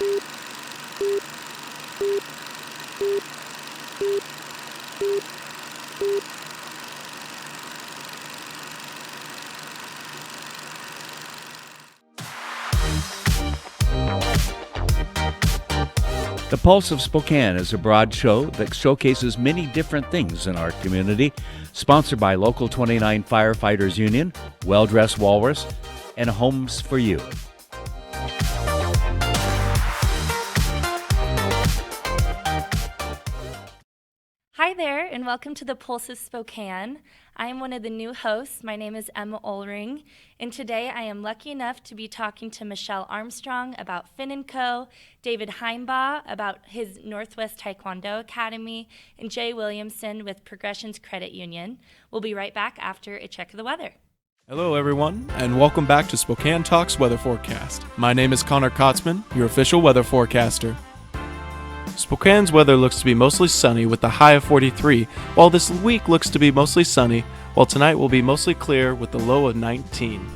The Pulse of Spokane is a broad show that showcases many different things in our community, sponsored by Local 29 Firefighters Union, Well Dressed Walrus, and Homes for You. Hi there, and welcome to the Pulse of Spokane. I am one of the new hosts. My name is Emma Ulring, and today I am lucky enough to be talking to Michelle Armstrong about Finn & Co., David Himebaugh about his Northwest Taekwondo Academy, and Jay Williamson with Progressions Credit Union. We'll be right back after a check of the weather. Hello everyone, and welcome back to Spokane Talks Weather Forecast. My name is Connor Kotzman, your official weather forecaster. Spokane's weather looks to be mostly sunny with a high of 43, while this week looks to be mostly sunny, while tonight will be mostly clear with a low of 19.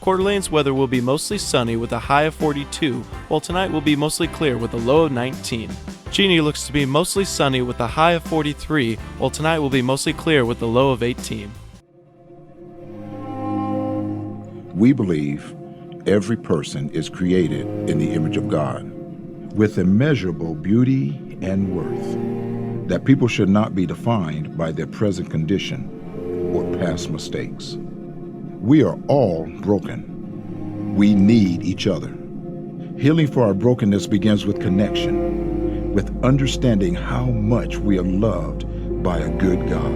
Coeur d'Alene's weather will be mostly sunny with a high of 42, while tonight will be mostly clear with a low of 19. Cheney looks to be mostly sunny with a high of 43, while tonight will be mostly clear with a low of 18. We believe every person is created in the image of God, with immeasurable beauty and worth, that people should not be defined by their present condition or past mistakes. We are all broken. We need each other. Healing for our brokenness begins with connection, with understanding how much we are loved by a good God.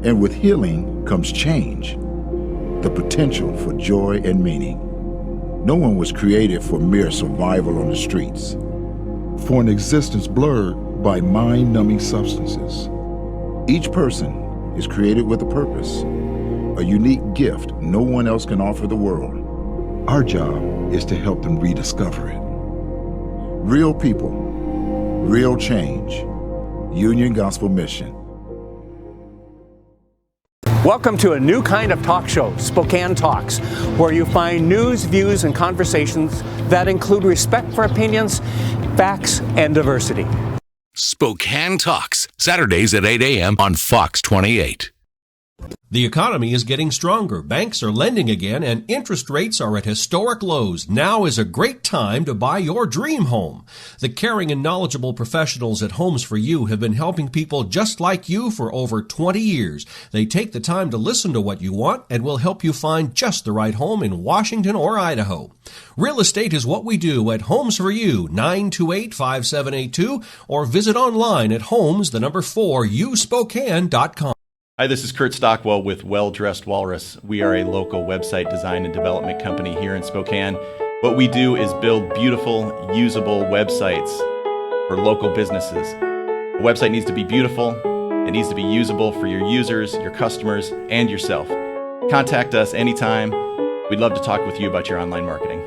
And with healing comes change, the potential for joy and meaning. No one was created for mere survival on the streets, for an existence blurred by mind-numbing substances. Each person is created with a purpose, a unique gift no one else can offer the world. Our job is to help them rediscover it. Real people, real change. Union Gospel Mission. Welcome to a new kind of talk show, Spokane Talks, where you find news, views, and conversations that include respect for opinions, facts, and diversity. Spokane Talks, Saturdays at 8 a.m. on Fox 28. The economy is getting stronger. Banks are lending again, and interest rates are at historic lows. Now is a great time to buy your dream home. The caring and knowledgeable professionals at Homes for You have been helping people just like you for over 20 years. They take the time to listen to what you want and will help you find just the right home in Washington or Idaho. Real estate is what we do at Homes for You, 928-5782, or visit online at homes4uspokane.com. Hi, this is Kurt Stockwell with Well Dressed Walrus. We are a local website design and development company here in Spokane. What we do is build beautiful, usable websites for local businesses. A website needs to be beautiful, it needs to be usable for your users, your customers, and yourself. Contact us anytime. We'd love to talk with you about your online marketing.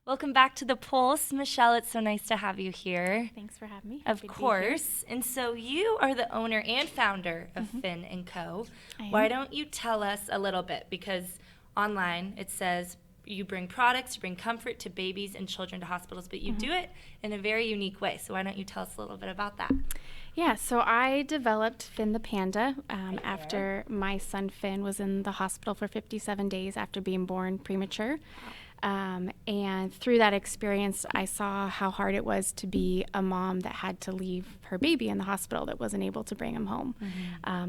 Welcome back to the Pulse. Michelle, it's so nice to have you here. Thanks for having me. Of course. And so you are the owner and founder of Finn & Co. Why don't you tell us a little bit? Because online it says you bring products, you bring comfort to babies and children to hospitals, but you do it in a very unique way. So why don't you tell us a little bit about that? Yeah, so I developed Finn the Panda after my son Finn was in the hospital for 57 days after being born premature. And through that experience, I saw how hard it was to be a mom that had to leave her baby in the hospital that wasn't able to bring him home.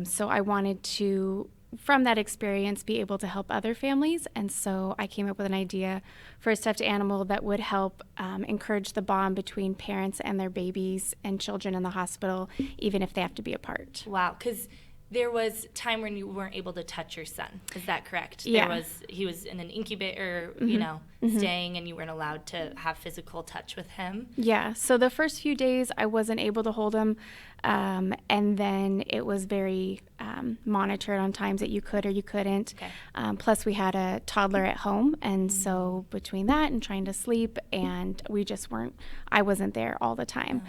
So I wanted to, from that experience, be able to help other families. And so I came up with an idea for a stuffed animal that would help encourage the bond between parents and their babies and children in the hospital, even if they have to be apart. Wow, because there was time when you weren't able to touch your son. Is that correct? Yeah. He was in an incubator, staying, and you weren't allowed to have physical touch with him. Yeah. So the first few days I wasn't able to hold him, and then it was very monitored on times that you could or you couldn't. Okay. Plus, we had a toddler at home, and so between that and trying to sleep, and I wasn't there all the time.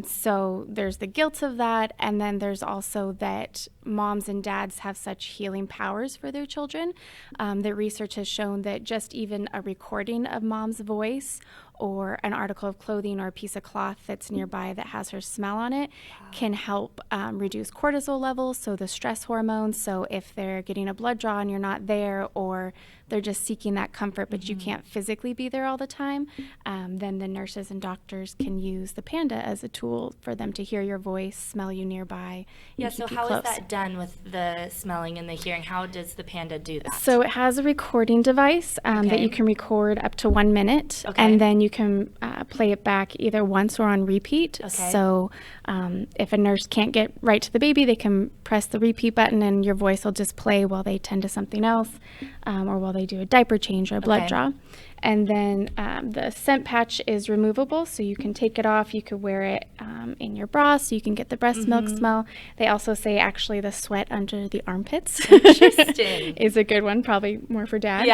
So there's the guilt of that, and then there's also that moms and dads have such healing powers for their children. The research has shown that just even a recording of mom's voice or an article of clothing or a piece of cloth that's nearby that has her smell on it can help reduce cortisol levels, so the stress hormones. So if they're getting a blood draw and you're not there, or they're just seeking that comfort but you can't physically be there all the time, then the nurses and doctors can use the Panda as a tool for them to hear your voice, smell you nearby. Yeah, so how is that done with the smelling and the hearing? How does the Panda do that? So it has a recording device that you can record up to 1 minute, and then you can play it back either once or on repeat. So if a nurse can't get right to the baby, they can press the repeat button and your voice will just play while they tend to something else, or while they do a diaper change or a blood draw. And then the scent patch is removable, so you can take it off. You could wear it in your bra so you can get the breast milk smell. They also say actually the sweat under the armpits is a good one, probably more for dad.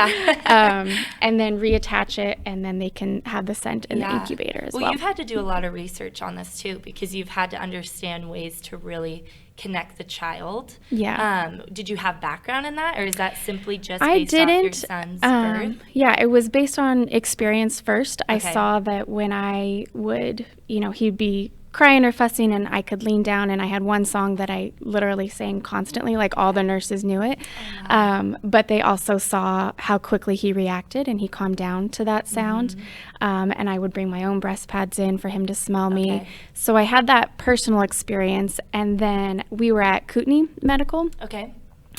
And then reattach it, and then they can have the scent in the incubator as well. Well, you've had to do a lot of research on this too, because you've had to understand ways to really connect the child. Did you have background in that, or is that simply just based off your son's birth? Yeah, it was based on experience first. I saw that when I would, he'd be crying or fussing and I could lean down, and I had one song that I literally sang constantly, like all the nurses knew it. But they also saw how quickly he reacted and he calmed down to that sound. And I would bring my own breast pads in for him to smell me. So I had that personal experience. And then we were at Kootenai Medical.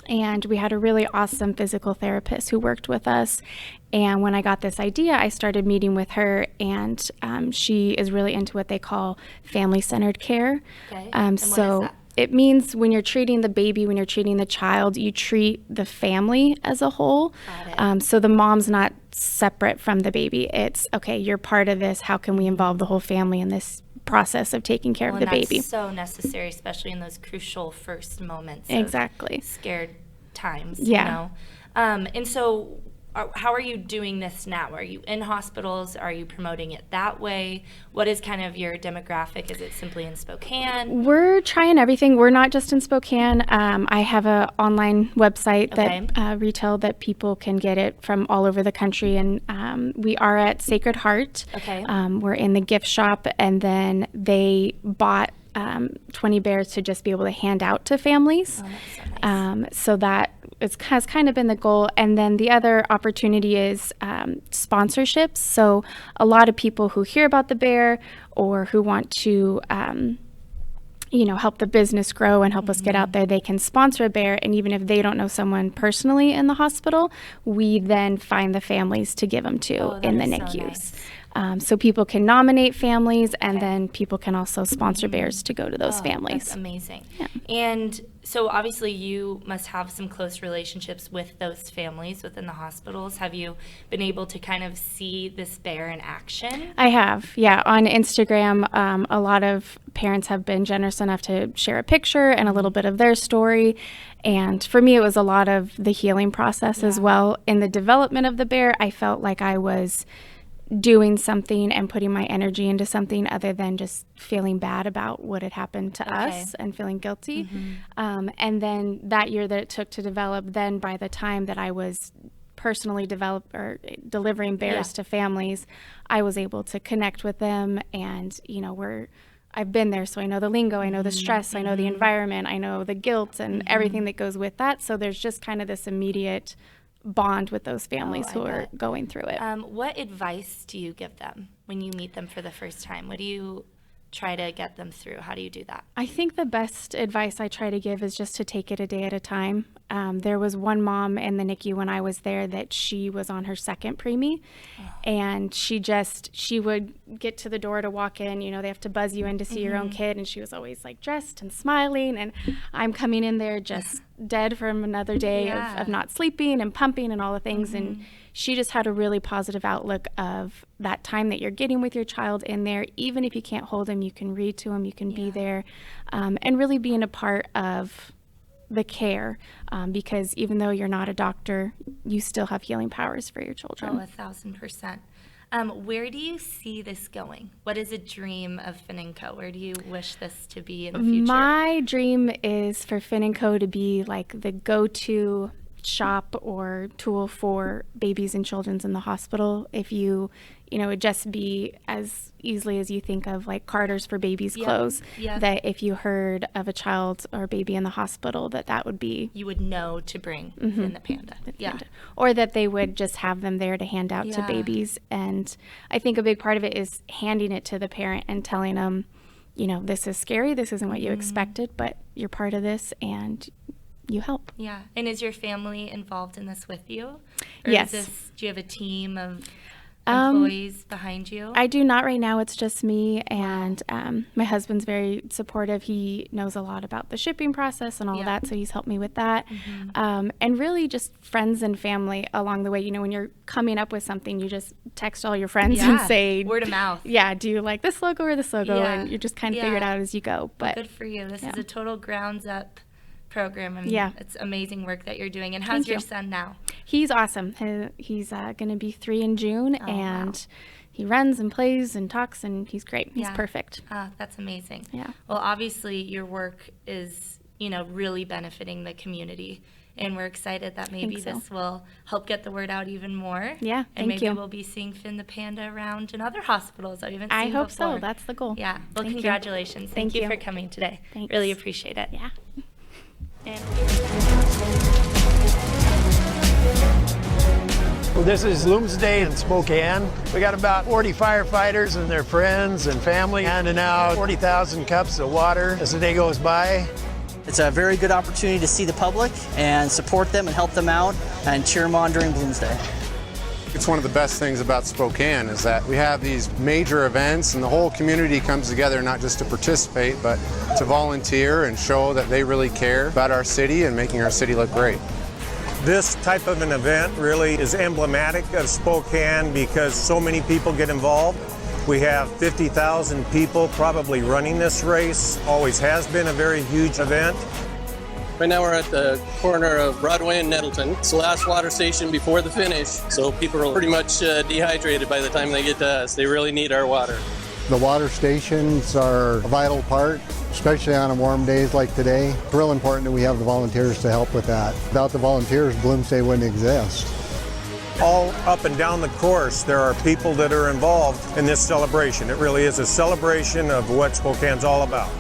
And we had a really awesome physical therapist who worked with us. And when I got this idea, I started meeting with her, and she is really into what they call family-centered care. So it means when you're treating the baby, when you're treating the child, you treat the family as a whole. So the mom's not separate from the baby. It's, okay, you're part of this. How can we involve the whole family in this process of taking care of the baby? That's so necessary, especially in those crucial first moments. Scared times. And so how are you doing this now? Are you in hospitals? Are you promoting it that way? What is kind of your demographic? Is it simply in Spokane? We're trying everything. We're not just in Spokane. I have an online website that retail that people can get it from all over the country. And we are at Sacred Heart. We're in the gift shop, and then they bought 20 bears to just be able to hand out to families. That's so nice. So that has kind of been the goal. And then the other opportunity is sponsorships. So a lot of people who hear about the bear or who want to help the business grow and help us get out there, they can sponsor a bear. And even if they don't know someone personally in the hospital, we then find the families to give them to in the NICUs. Nice. So people can nominate families, and then people can also sponsor bears to go to those families. That's amazing. And so obviously you must have some close relationships with those families within the hospitals. Have you been able to kind of see this bear in action? I have, on Instagram. A lot of parents have been generous enough to share a picture and a little bit of their story. And for me, it was a lot of the healing process as well. In the development of the bear, I felt like I was doing something and putting my energy into something other than just feeling bad about what had happened to us and feeling guilty. And then that year that it took to develop, then by the time that I was personally delivering bears to families, I was able to connect with them. And I've been there, so I know the lingo, I know the stress, I know the environment, I know the guilt and everything that goes with that. So there's just kind of this immediate bond with those families who are going through it. What advice do you give them when you meet them for the first time? What do you try to get them through? How do you do that? I think the best advice I try to give is just to take it a day at a time. There was one mom in the NICU when I was there that she was on her second preemie, and she would get to the door to walk in. They have to buzz you in to see your own kid, and she was always like dressed and smiling, and I'm coming in there just dead from another day of not sleeping and pumping and all the things. And she just had a really positive outlook of that time that you're getting with your child in there. Even if you can't hold him, you can read to him, you can be there, and really being a part of the care, because even though you're not a doctor, you still have healing powers for your children. 1,000%. Where do you see this going? What is a dream of Finn & Co? Where do you wish this to be in the future? My dream is for Finn & Co to be like the go-to shop or tool for babies and children in the hospital. If it'd just be as easily as you think of like Carter's for babies clothes, that if you heard of a child or baby in the hospital, that would be... You would know to bring Finn the Panda. Or that they would just have them there to hand out to babies. And I think a big part of it is handing it to the parent and telling them, this is scary, this isn't what you expected, but you're part of this and you help. Yeah. And is your family involved in this with you? Or Yes. Do you have a team of employees behind you? I do not right now. It's just me, and my husband's very supportive. He knows a lot about the shipping process and all of that, so he's helped me with that. And really just friends and family along the way. When you're coming up with something, you just text all your friends and say... Word of mouth. Yeah, do you like this logo or this logo? And you just kind of figure it out as you go. But good for you. This is a total grounds up program, and it's amazing work that you're doing. And how's Thank your you. son now? He's awesome. He's going to be 3 in June, and he runs and plays and talks, and he's great. He's perfect. That's amazing. Yeah. Well, obviously your work is, really benefiting the community, and we're excited that maybe this will help get the word out even more. Yeah, and maybe you. we'll be seeing Finn the Panda around in other hospitals that we haven't seen I hope before. so. That's the goal. Yeah. Well, Thank you. congratulations. Thank you for coming today. Thanks. Really appreciate it. Yeah. Well, this is Looms Day in Spokane. We got about 40 firefighters and their friends and family handing out 40,000 cups of water as the day goes by. It's a very good opportunity to see the public and support them and help them out and cheer them on during Bloomsday. It's one of the best things about Spokane is that we have these major events and the whole community comes together not just to participate, but to volunteer and show that they really care about our city and making our city look great. This type of an event really is emblematic of Spokane because so many people get involved. We have 50,000 people probably running this race. Always has been a very huge event. Right now we're at the corner of Broadway and Nettleton. It's the last water station before the finish, so people are pretty much dehydrated by the time they get to us. They really need our water. The water stations are a vital part, especially on warm days like today. It's real important that we have the volunteers to help with that. Without the volunteers, Bloomsday wouldn't exist. All up and down the course, there are people that are involved in this celebration. It really is a celebration of what Spokane's all about.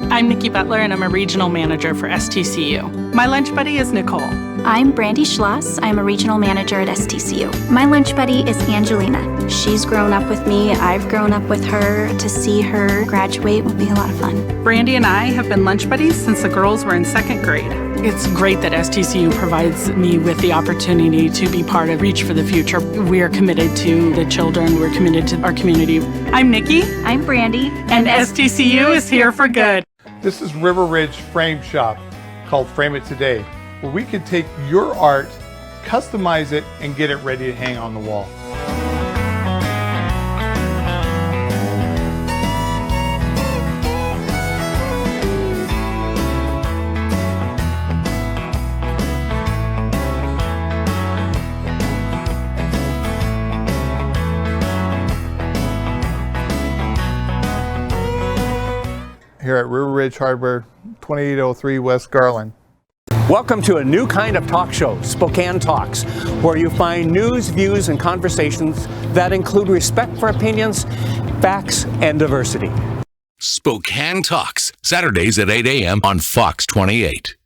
I'm Nikki Butler, and I'm a regional manager for STCU. My lunch buddy is Nicole. I'm Brandy Schloss. I'm a regional manager at STCU. My lunch buddy is Angelina. She's grown up with me. I've grown up with her. To see her graduate will be a lot of fun. Brandy and I have been lunch buddies since the girls were in 2nd grade. It's great that STCU provides me with the opportunity to be part of Reach for the Future. We are committed to the children. We're committed to our community. I'm Nikki. I'm Brandy. And STCU is here for good. This is River Ridge Frame Shop, called Frame It Today, where we can take your art, customize it, and get it ready to hang on the wall. Here at River Ridge Hardware, 2803 West Garland. Welcome to a new kind of talk show, Spokane Talks, where you find news, views, and conversations that include respect for opinions, facts, and diversity. Spokane Talks, Saturdays at 8 a.m. on Fox 28.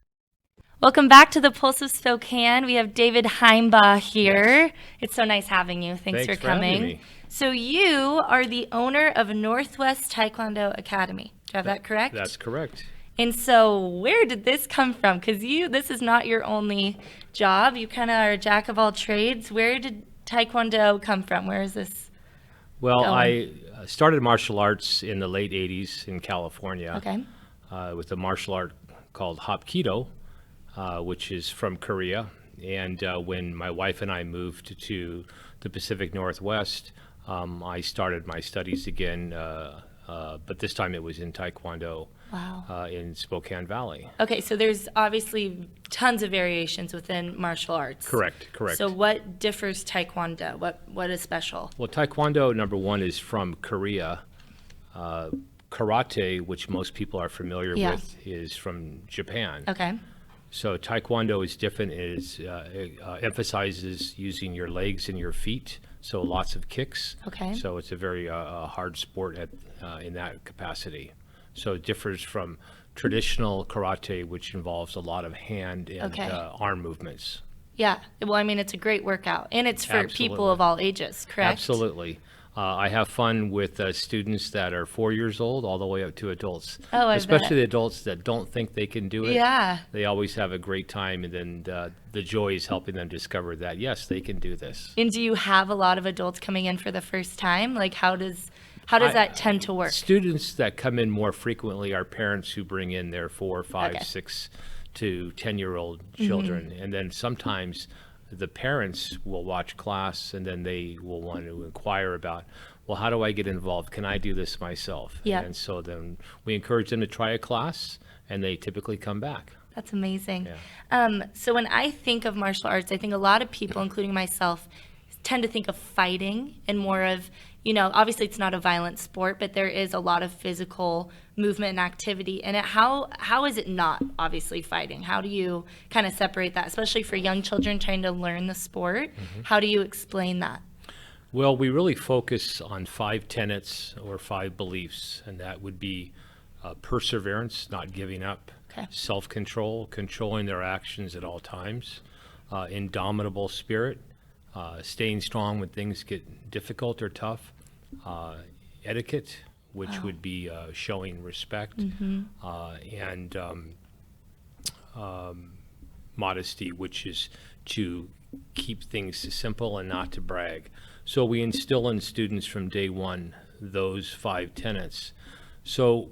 Welcome back to the Pulse of Spokane. We have David Himebaugh here. It's so nice having you. Thanks for coming. Having me. So you are the owner of Northwest Taekwondo Academy. Do I have that correct? That's correct. And so where did this come from? Because this is not your only job. You kind of are a jack of all trades. Where did Taekwondo come from? Where is this Well, going? I started martial arts in the late 80s in California. Okay. With a martial art called Hapkido, which is from Korea. And when my wife and I moved to the Pacific Northwest, I started my studies again, but this time it was in Taekwondo. Wow. In Spokane Valley. Okay, so there's obviously tons of variations within martial arts. Correct. So what differs Taekwondo? What is special? Well, Taekwondo, number one, is from Korea. Karate, which most people are familiar with, is from Japan. Okay. So Taekwondo is different. It emphasizes using your legs and your feet, so lots of kicks. Okay. So it's a very hard sport in that capacity. So it differs from traditional karate, which involves a lot of hand and arm movements. Yeah. Well, I mean, it's a great workout, and it's for people of all ages, correct? Absolutely. I have fun with students that are 4 years old all the way up to adults. Oh, I especially bet. the adults that don't think they can do it. Yeah. They always have a great time, and then the joy is helping them discover that, yes, they can do this. And do you have a lot of adults coming in for the first time? Like, how does that tend to work? Students that come in more frequently are parents who bring in their 4, 5, 6 to 10-year-old children. And then sometimes the parents will watch class, and then they will want to inquire about, well, how do I get involved? Can I do this myself? Yeah. And so then we encourage them to try a class, and they typically come back. That's amazing. Yeah. So when I think of martial arts, I think a lot of people, including myself, tend to think of fighting and more of, obviously it's not a violent sport, but there is a lot of physical movement and activity in it. How is it not obviously fighting? How do you kind of separate that, especially for young children trying to learn the sport? How do you explain that? Well, we really focus on 5 tenets or 5 beliefs, and that would be perseverance, not giving up, self-control, controlling their actions at all times, indomitable spirit, staying strong when things get difficult or tough, etiquette, which would be showing respect, and modesty, which is to keep things simple and not to brag. So we instill in students from day one those 5 tenets. So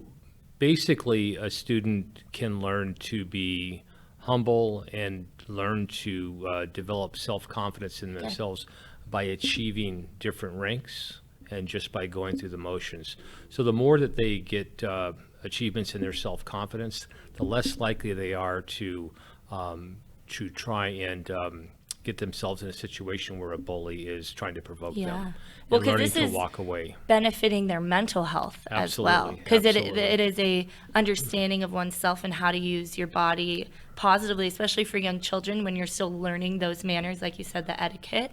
basically a student can learn to be humble and learn to develop self-confidence in themselves by achieving different ranks and just by going through the motions. So the more that they get achievements in their self-confidence, the less likely they are to try and get themselves in a situation where a bully is trying to provoke them. Well, and because learning this to is walk away. benefiting their mental health as well. Because it is a understanding of oneself and how to use your body positively, especially for young children when you're still learning those manners, like you said, the etiquette.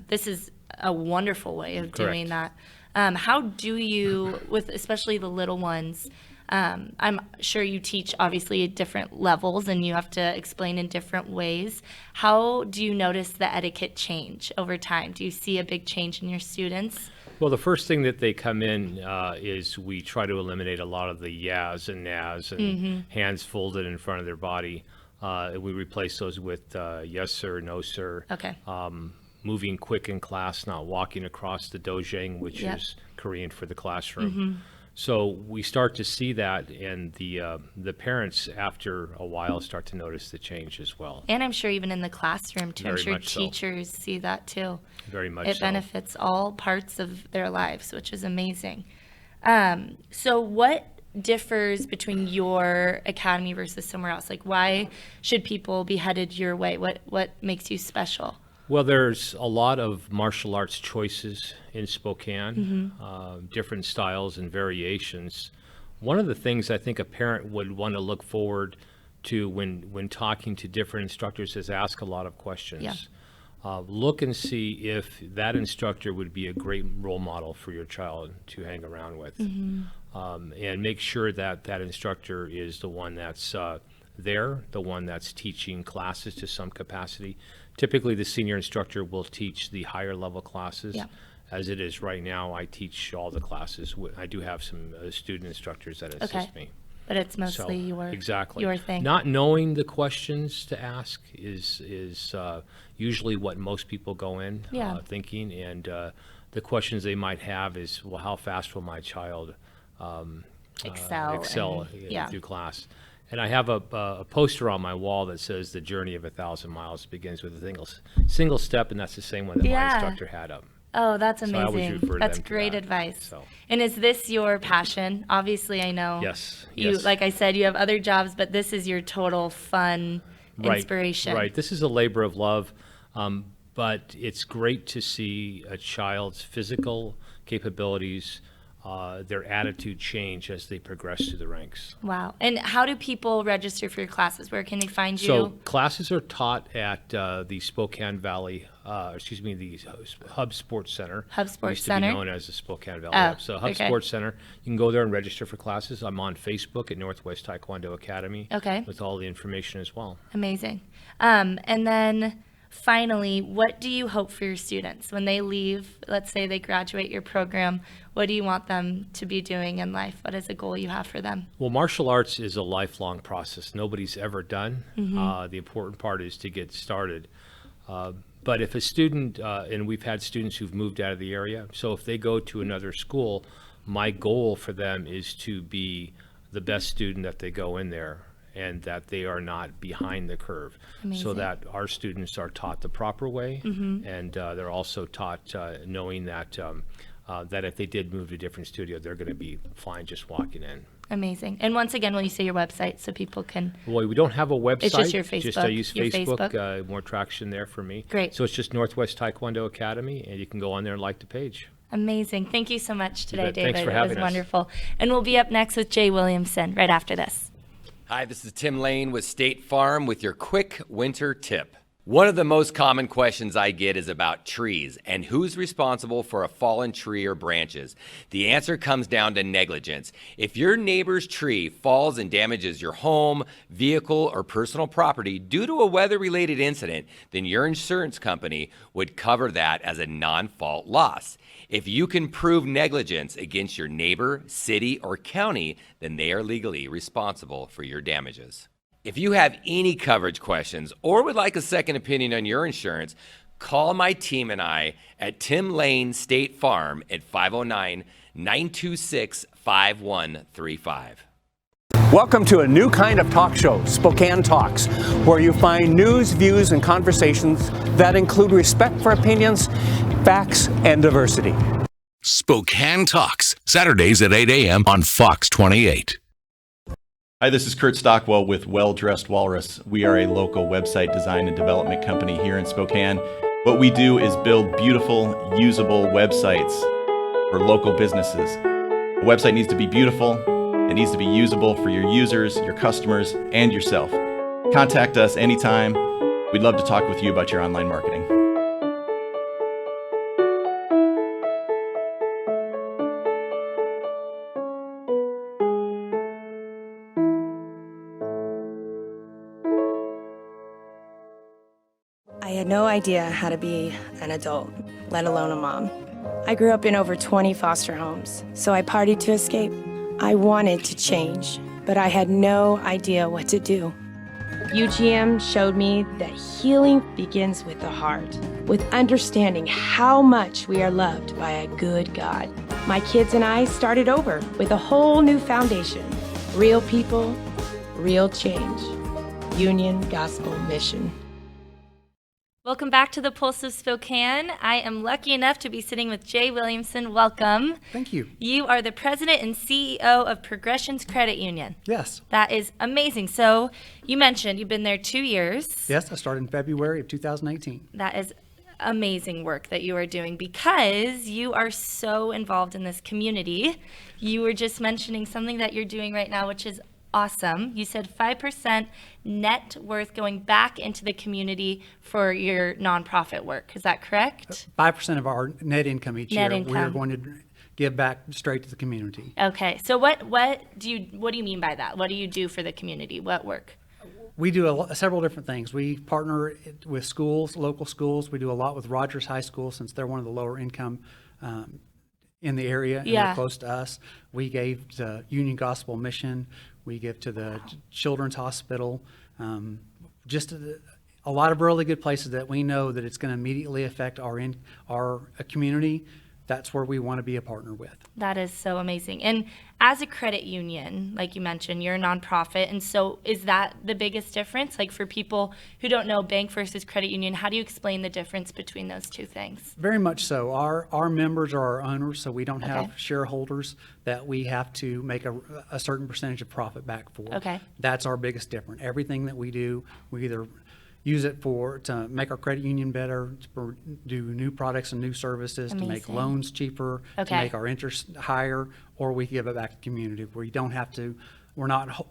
This is a wonderful way of doing that. How do you, with especially the little ones, I'm sure you teach obviously at different levels and you have to explain in different ways. How do you notice the etiquette change over time? Do you see a big change in your students? Well, the first thing that they come in is we try to eliminate a lot of the yas and nas and hands folded in front of their body. We replace those with yes sir, no sir. Okay. Moving quick in class, not walking across the dojang, which is Korean for the classroom. So we start to see that, and the parents, after a while, start to notice the change as well. And I'm sure even in the classroom, too. I'm Very sure much so. teachers see that, too. Very much It so. benefits all parts of their lives, which is amazing. So what differs between your academy versus somewhere else? Like, why should people be headed your way? What makes you special? Well, there's a lot of martial arts choices in Spokane, different styles and variations. One of the things I think a parent would want to look forward to when talking to different instructors is ask a lot of questions. Look and see if that instructor would be a great role model for your child to hang around with. And make sure that that instructor is the one that's the one that's teaching classes to some capacity. Typically, the senior instructor will teach the higher level classes. As it is right now, I teach all the classes. I do have some student instructors that assist me. But it's mostly your thing. Not knowing the questions to ask is usually what most people go in thinking, and the questions they might have is, well, how fast will my child excel through class? And I have a poster on my wall that says the journey of 1,000 miles begins with a single step, and that's the same one that my instructor had up. Oh, that's So I always amazing. refer That's them to great that. advice. So. And is this your passion? Obviously, I know. Yes. You, like I said, you have other jobs, but this is your total fun inspiration. Right. This is a labor of love, but it's great to see a child's physical capabilities, their attitude change as they progress through the ranks. Wow. And how do people register for your classes? Where can they find you? So classes are taught at the Spokane Valley, the Hub Sports Center. Hub Sports used Center? to be known as the Spokane Valley Oh, Hub. So Hub okay. Sports Center, you can go there and register for classes. I'm on Facebook at Northwest Taekwondo Academy. Okay. With all the information as well. Amazing. And then finally, what do you hope for your students when they leave? Let's say they graduate your program. What do you want them to be doing in life? What is a goal you have for them? Well, martial arts is a lifelong process. Nobody's ever done. Mhm. The important part is to get started. But if a student, and we've had students who've moved out of the area, so if they go to another school, my goal for them is to be the best student that they go in there, and that they are not behind the curve. So Amazing. that our students are taught the proper way, Mhm. and they're also taught knowing that that if they did move to a different studio, they're going to be fine just walking in. Amazing. And once again, will you say your website so people can? Well, we don't have a website. It's just your Facebook. Just I use your Facebook. More traction there for me. Great. So it's just Northwest Taekwondo Academy, and you can go on there and like the page. Amazing. Thank you so much today, bet. David. Thanks for it having was us. wonderful. And we'll be up next with Jay Williamson right after this. Hi, this is Tim Lane with State Farm with your quick winter tip. One of the most common questions I get is about trees and who's responsible for a fallen tree or branches. The answer comes down to negligence. If your neighbor's tree falls and damages your home, vehicle, or personal property due to a weather-related incident, then your insurance company would cover that as a non-fault loss. If you can prove negligence against your neighbor, city, or county, then they are legally responsible for your damages. If you have any coverage questions or would like a second opinion on your insurance, call my team and I at Tim Lane State Farm at 509-926-5135. Welcome to a new kind of talk show, Spokane Talks, where you find news, views, and conversations that include respect for opinions, facts, and diversity. Spokane Talks, Saturdays at 8 a.m. on Fox 28. Hi, this is Kurt Stockwell with Well Dressed Walrus. We are a local website design and development company here in Spokane. What we do is build beautiful, usable websites for local businesses. A website needs to be beautiful, it needs to be usable for your users, your customers, and yourself. Contact us anytime. We'd love to talk with you about your online marketing. I had no idea how to be an adult, let alone a mom. I grew up in over 20 foster homes, so I partied to escape. I wanted to change, but I had no idea what to do. UGM showed me that healing begins with the heart, with understanding how much we are loved by a good God. My kids and I started over with a whole new foundation. Real people, real change. Union Gospel Mission. Welcome back to the Pulse of Spokane. I am lucky enough to be sitting with Jay Williamson. Welcome. Thank you. You are the president and CEO of Progressions Credit Union. Yes. That is amazing. So you mentioned you've been there 2 years. Yes, I started in February of 2018. That is amazing work that you are doing because you are so involved in this community. You were just mentioning something that you're doing right now, which is awesome. You said 5% net worth going back into the community for your nonprofit work. Is that correct? 5% of our net income each Net year, income. we're going to give back straight to the community. Okay. So what do you mean by that? What do you do for the community? What work? We do several different things. We partner with schools, local schools. We do a lot with Rogers High School since they're one of the lower income in the area and Yeah. they're close to us. We gave to Union Gospel Mission. We give to the Children's Hospital. Just a lot of really good places that we know that it's going to immediately affect our community. that's where we want to be a partner with. That is so amazing. And as a credit union, like you mentioned, you're a nonprofit. And so is that the biggest difference? Like for people who don't know bank versus credit union, how do you explain the difference between those two things? Very much so. Our members are our owners, so we don't have shareholders that we have to make a certain percentage of profit back for. Okay. That's our biggest difference. Everything that we do, we either use it to make our credit union better, to do new products and new services, to make loans cheaper, to make our interest higher, or we give it back to the community. We're not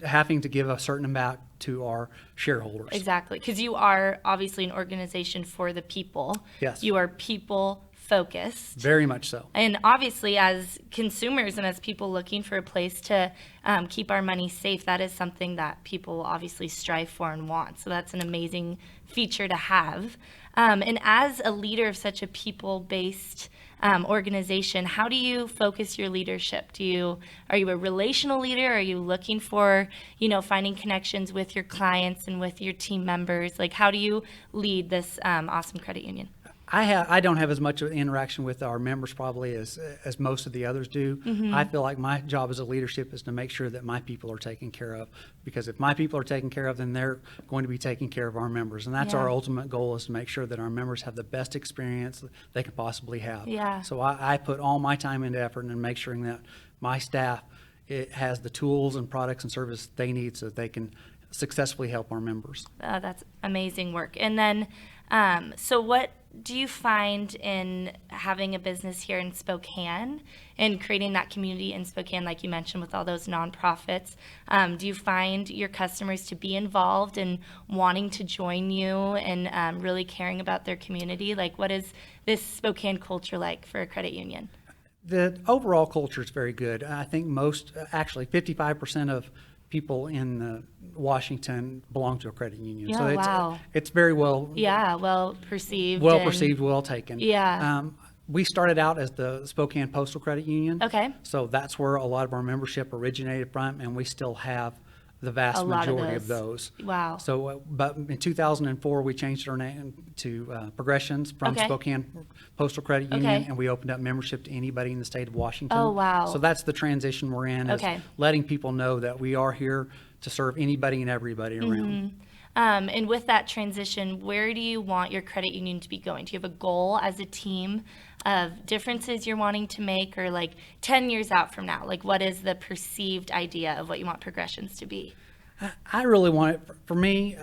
having to give a certain amount to our shareholders. Exactly, because you are obviously an organization for the people. Yes. You are people focused. Very much so. And obviously, as consumers and as people looking for a place to keep our money safe, that is something that people will obviously strive for and want. So that's an amazing feature to have. And as a leader of such a people-based organization, how do you focus your leadership? Are you a relational leader? Are you looking for, finding connections with your clients and with your team members? Like, how do you lead this awesome credit union? I don't have as much of an interaction with our members probably as most of the others do. Mm-hmm. I feel like my job as a leadership is to make sure that my people are taken care of, because if my people are taken care of, then they're going to be taking care of our members. And that's our ultimate goal, is to make sure that our members have the best experience they could possibly have. Yeah. So I put all my time into effort in making sure that my staff has the tools and products and services they need so that they can successfully help our members. That's amazing work. And then, so what do you find in having a business here in Spokane and creating that community in Spokane, like you mentioned, with all those nonprofits? Do you find your customers to be involved and wanting to join you and really caring about their community? Like, what is this Spokane culture like for a credit union? The overall culture is very good. I think actually 55% of people in Washington belong to a credit union. Yeah, So wow. It's very well perceived. Well perceived, well taken. Yeah. We started out as the Spokane Postal Credit Union. Okay. So that's where a lot of our membership originated from, and we still have the vast majority of those. Wow. So, but in 2004, we changed our name to Progressions from Spokane Postal Credit Union, and we opened up membership to anybody in the state of Washington. Oh, wow. So that's the transition we're in, is letting people know that we are here to serve anybody and everybody around. And with that transition, where do you want your credit union to be going? Do you have a goal as a team of differences you're wanting to make, or like 10 years out from now? Like, what is the perceived idea of what you want Progressions to be? I really want it, for me,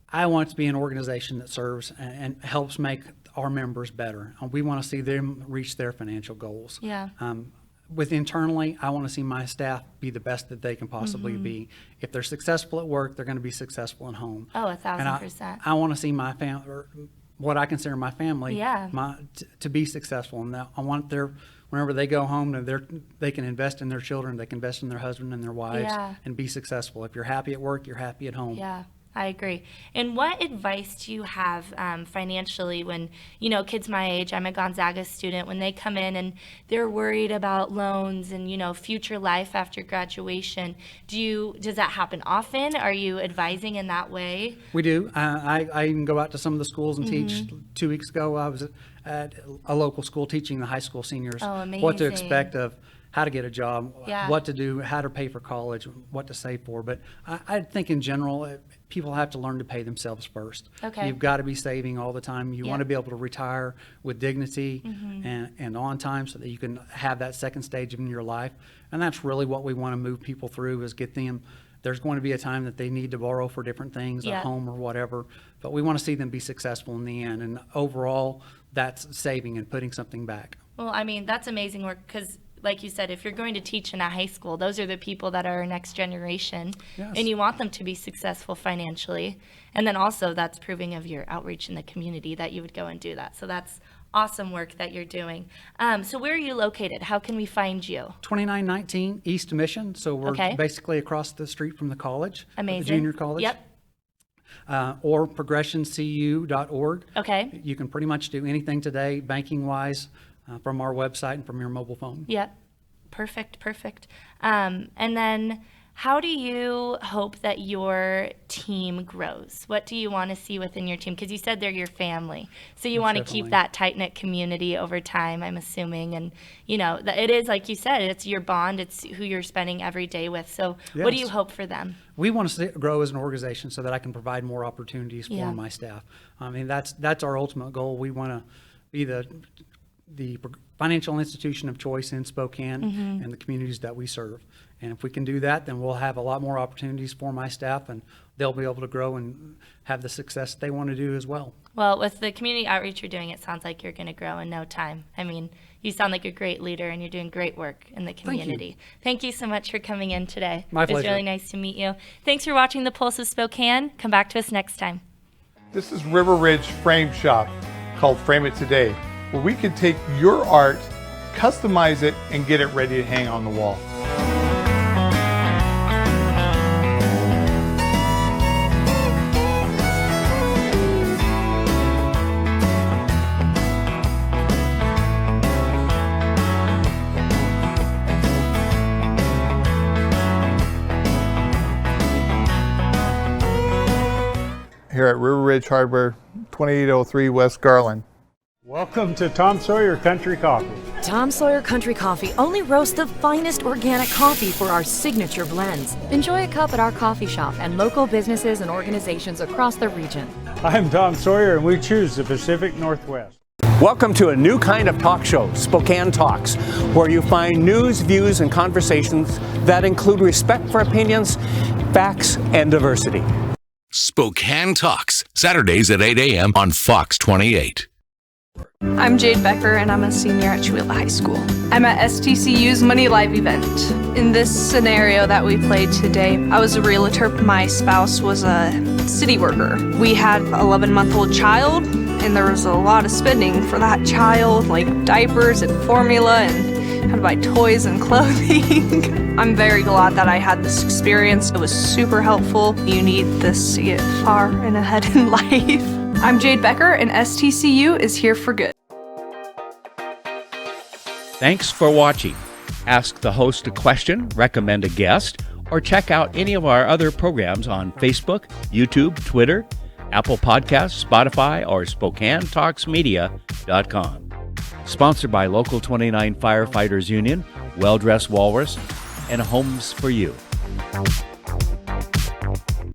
I want it to be an organization that serves and helps make our members better. We want to see them reach their financial goals. Yeah. Internally, I want to see my staff be the best that they can possibly be. If they're successful at work, they're going to be successful at home. Oh, 1,000%. I want to see my family, or what I consider my family, to be successful. And I want whenever they go home, they can invest in their children, they can invest in their husband and their wives, and be successful. If you're happy at work, you're happy at home. Yeah. I agree. And what advice do you have financially when, kids my age, I'm a Gonzaga student, when they come in and they're worried about loans and, future life after graduation, does that happen often? Are you advising in that way? We do. I even go out to some of the schools and teach. 2 weeks ago, I was at a local school teaching the high school seniors what to expect of how to get a job, what to do, how to pay for college, what to save for. But I think in general, people have to learn to pay themselves first. Okay. You've got to be saving all the time. You want to be able to retire with dignity and on time, so that you can have that second stage in your life. And that's really what we want to move people through, is get them. There's going to be a time that they need to borrow for different things at home or whatever, but we want to see them be successful in the end. And overall, that's saving and putting something back. Well, I mean, that's amazing work, because like you said, if you're going to teach in a high school, those are the people that are our next generation, and you want them to be successful financially. And then also, that's proving of your outreach in the community that you would go and do that. So that's awesome work that you're doing. So where are you located? How can we find you? 2919 East Mission. So we're basically across the street from the college. Amazing. The junior college. Yep. Or progressioncu.org. Okay. You can pretty much do anything today, banking-wise, from our website and from your mobile phone. Yep. Perfect. And then How do you hope that your team grows? What do you want to see within your team? Because you said they're your family. So you want to keep that tight-knit community over time, I'm assuming. And, it is, like you said, it's your bond. It's who you're spending every day with. So what do you hope for them? We want to grow as an organization so that I can provide more opportunities for my staff. I mean, that's our ultimate goal. We want to be the financial institution of choice in Spokane and the communities that we serve. And if we can do that, then we'll have a lot more opportunities for my staff, and they'll be able to grow and have the success they want to do as well. Well, with the community outreach you're doing, it sounds like you're going to grow in no time. I mean, you sound like a great leader, and you're doing great work in the community. Thank you so much for coming in today. My pleasure. It was really nice to meet you. Thanks for watching The Pulse of Spokane. Come back to us next time. This is River Ridge Frame Shop, called Frame It Today, where we can take your art, customize it, and get it ready to hang on the wall. Here at River Ridge Hardware, 2803 West Garland. Welcome to Tom Sawyer Country Coffee. Tom Sawyer Country Coffee only roasts the finest organic coffee for our signature blends. Enjoy a cup at our coffee shop and local businesses and organizations across the region. I'm Tom Sawyer, and we choose the Pacific Northwest. Welcome to a new kind of talk show, Spokane Talks, where you find news, views, and conversations that include respect for opinions, facts, and diversity. Spokane Talks, Saturdays at 8 a.m. on Fox 28. I'm Jade Becker, and I'm a senior at Chewilla High School. I'm at STCU's Money Live event. In this scenario that we played today, I was a realtor. My spouse was a city worker. We had an 11-month-old child, and there was a lot of spending for that child, like diapers and formula, and had to buy toys and clothing. I'm very glad that I had this experience. It was super helpful. You need this to get far and ahead in life. I'm Jade Becker, and STCU is here for good. Thanks for watching. Ask the host a question, recommend a guest, or check out any of our other programs on Facebook, YouTube, Twitter, Apple Podcasts, Spotify, or SpokaneTalksMedia.com. Sponsored by Local 29 Firefighters Union, Well Dressed Walrus, and Homes for You.